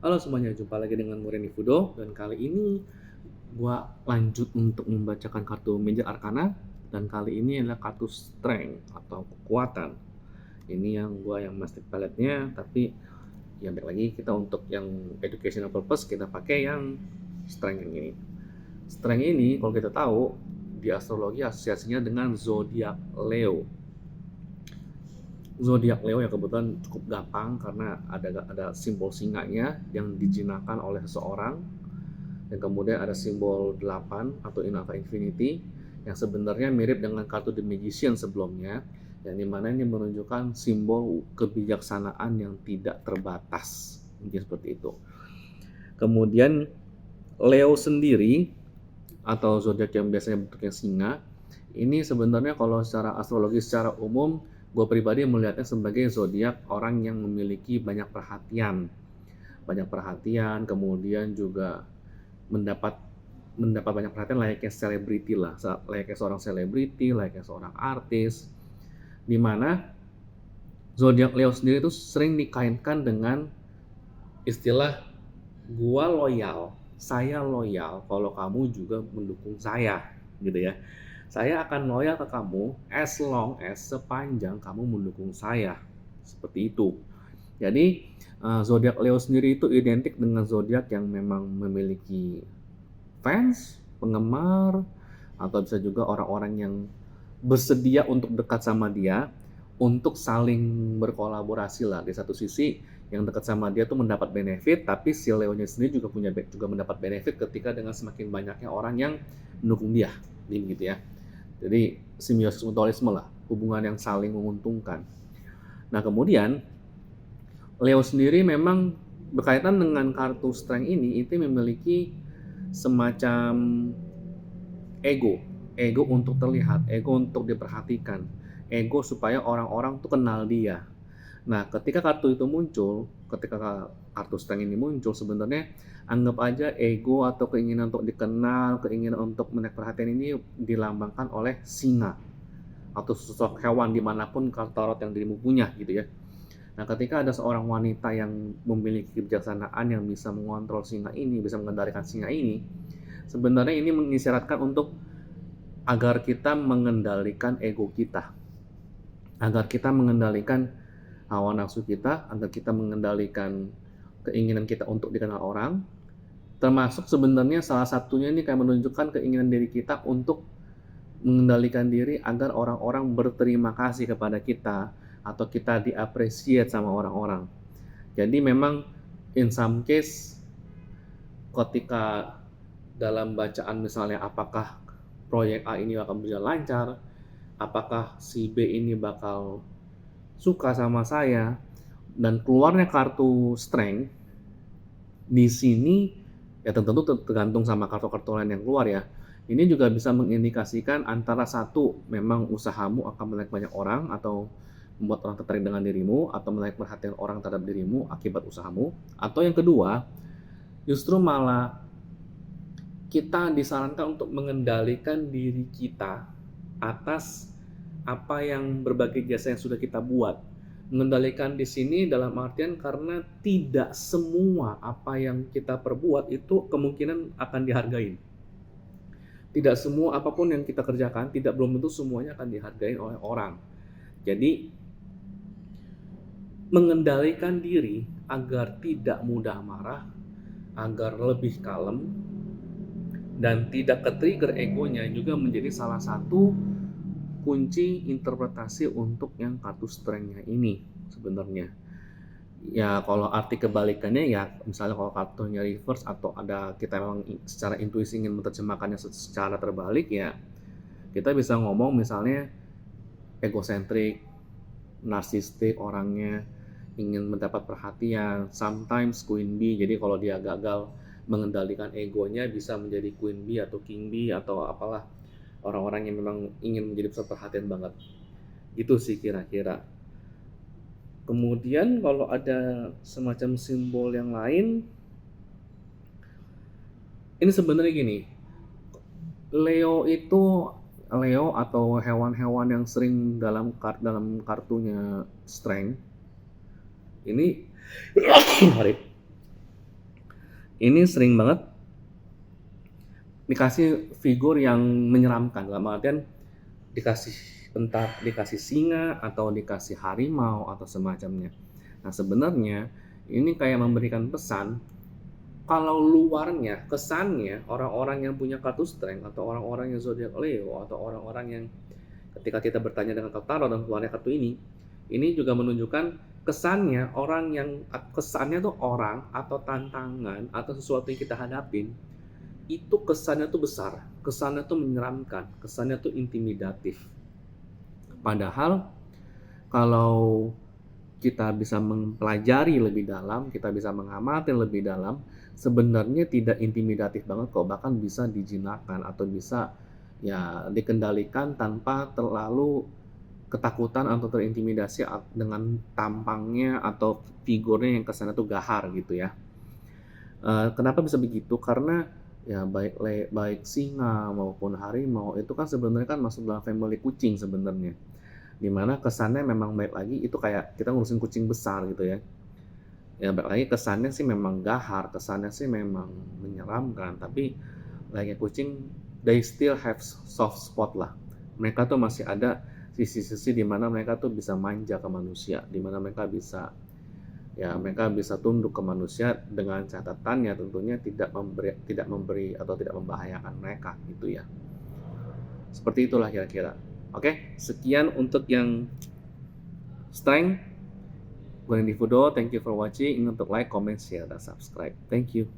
Halo semuanya, jumpa lagi dengan Mureni Fudo dan kali ini gua lanjut untuk membacakan kartu Major Arcana dan kali ini adalah kartu Strength atau kekuatan. Ini yang Master Palette-nya, tapi ya baik lagi kita untuk yang educational purpose kita pakai yang Strength yang ini. Strength ini kalau kita tahu di astrologi asosiasinya dengan zodiak Leo. Zodiak Leo yang kebetulan cukup gampang karena ada simbol singanya yang dijinakan oleh seseorang, dan kemudian ada simbol 8 atau in alpha infinity yang sebenarnya mirip dengan kartu The Magician sebelumnya, yang dimana ini menunjukkan simbol kebijaksanaan yang tidak terbatas, mungkin seperti itu. Kemudian Leo sendiri atau zodiak yang biasanya bentuknya singa, ini sebenarnya kalau secara astrologi secara umum gue pribadi melihatnya sebagai zodiak orang yang memiliki banyak perhatian, kemudian juga mendapat banyak perhatian layaknya selebriti lah, layaknya seorang selebriti, layaknya seorang artis, di mana zodiak Leo sendiri itu sering dikaitkan dengan istilah gua loyal, saya loyal kalau kamu juga mendukung saya, gitu ya. Saya akan loyal ke kamu as long as sepanjang kamu mendukung saya. Seperti itu. Jadi zodiak Leo sendiri itu identik dengan zodiak yang memang memiliki fans, penggemar, atau bisa juga orang-orang yang bersedia untuk dekat sama dia, untuk saling berkolaborasi lah. Di satu sisi yang dekat sama dia tuh mendapat benefit, tapi si Leonya sendiri juga mendapat benefit ketika dengan semakin banyaknya orang yang mendukung dia, gitu ya. Jadi simbiosis mutualisme lah, hubungan yang saling menguntungkan. Nah kemudian Leo sendiri memang berkaitan dengan kartu strength ini, itu memiliki semacam ego untuk terlihat, ego untuk diperhatikan, ego supaya orang-orang tuh kenal dia. Nah ketika kartu itu muncul, ketika kartu strength ini muncul, sebenarnya anggap aja ego atau keinginan untuk dikenal, keinginan untuk menarik perhatian ini dilambangkan oleh singa atau sosok hewan dimanapun kartu tarot yang dirimu punya, gitu ya. Nah ketika ada seorang wanita yang memiliki kebijaksanaan yang bisa mengontrol singa ini, bisa mengendalikan singa ini, sebenarnya ini mengisyaratkan untuk agar kita mengendalikan ego kita, agar kita mengendalikan hawa nafsu kita, agar kita mengendalikan keinginan kita untuk dikenal orang, termasuk sebenarnya salah satunya ini kayak menunjukkan keinginan diri kita untuk mengendalikan diri agar orang-orang berterima kasih kepada kita atau kita diapresiasi sama orang-orang. Jadi memang in some case ketika dalam bacaan misalnya apakah proyek A ini akan berjalan lancar, apakah si B ini bakal suka sama saya, dan keluarnya kartu strength di sini ya tentu tergantung sama kartu-kartu lain yang keluar ya. Ini juga bisa mengindikasikan antara satu, memang usahamu akan menarik banyak orang atau membuat orang tertarik dengan dirimu atau menarik perhatian orang terhadap dirimu akibat usahamu, atau yang kedua justru malah kita disarankan untuk mengendalikan diri kita atas apa yang berbagai jasa yang sudah kita buat. Mengendalikan di sini dalam artian karena tidak semua apa yang kita perbuat itu kemungkinan akan dihargai. Tidak semua apapun yang kita kerjakan, belum tentu semuanya akan dihargai oleh orang. Jadi mengendalikan diri agar tidak mudah marah, agar lebih kalem, dan tidak ke-trigger egonya juga menjadi salah satu kunci interpretasi untuk yang kartu strength-nya ini sebenarnya. Ya kalau arti kebalikannya ya misalnya kalau kartunya reverse atau ada kita memang secara intuisi ingin menerjemahkannya secara terbalik, ya kita bisa ngomong misalnya egosentrik, narsistik orangnya, ingin mendapat perhatian, sometimes queen bee. Jadi kalau dia gagal mengendalikan egonya bisa menjadi queen bee atau king bee atau apalah, orang-orang yang memang ingin menjadi pusat perhatian banget. Itu sih kira-kira. Kemudian kalau ada semacam simbol yang lain, ini sebenarnya gini, Leo atau hewan-hewan yang sering dalam kartunya strength ini Ini sering banget dikasih figur yang menyeramkan, dalam artian dikasih entah dikasih singa atau dikasih harimau atau semacamnya. Nah, sebenarnya ini kayak memberikan pesan kalau luarnya, kesannya orang-orang yang punya kartu strength atau orang-orang yang zodiak Leo atau orang-orang yang ketika kita bertanya dengan kartu tarot dan keluarnya kartu ini juga menunjukkan kesannya orang yang kesannya tuh orang atau tantangan atau sesuatu yang kita hadapin itu kesannya tuh besar, kesannya tuh menyeramkan, kesannya tuh intimidatif. Padahal kalau kita bisa mempelajari lebih dalam, kita bisa mengamati lebih dalam, sebenarnya tidak intimidatif banget kok, bahkan bisa dijinakkan atau bisa ya dikendalikan tanpa terlalu ketakutan atau terintimidasi dengan tampangnya atau figurnya yang kesannya tuh gahar gitu ya. Kenapa bisa begitu? Karena ya baik singa maupun harimau itu kan sebenarnya kan masuk dalam family kucing sebenarnya. Dimana kesannya memang baik lagi itu kayak kita ngurusin kucing besar gitu ya. Ya baik lagi kesannya sih memang gahar, kesannya sih memang menyeramkan, tapi layaknya kucing they still have soft spot lah. Mereka tuh masih ada sisi-sisi di mana mereka tuh bisa manja ke manusia, di mana mereka bisa tunduk ke manusia dengan catatannya tentunya tidak memberi atau tidak membahayakan mereka gitu ya. Seperti itulah kira-kira. Oke, sekian untuk yang strength. Gue Randy Fudo, thank you for watching. Ingat untuk like, comment, share, dan subscribe. Thank you.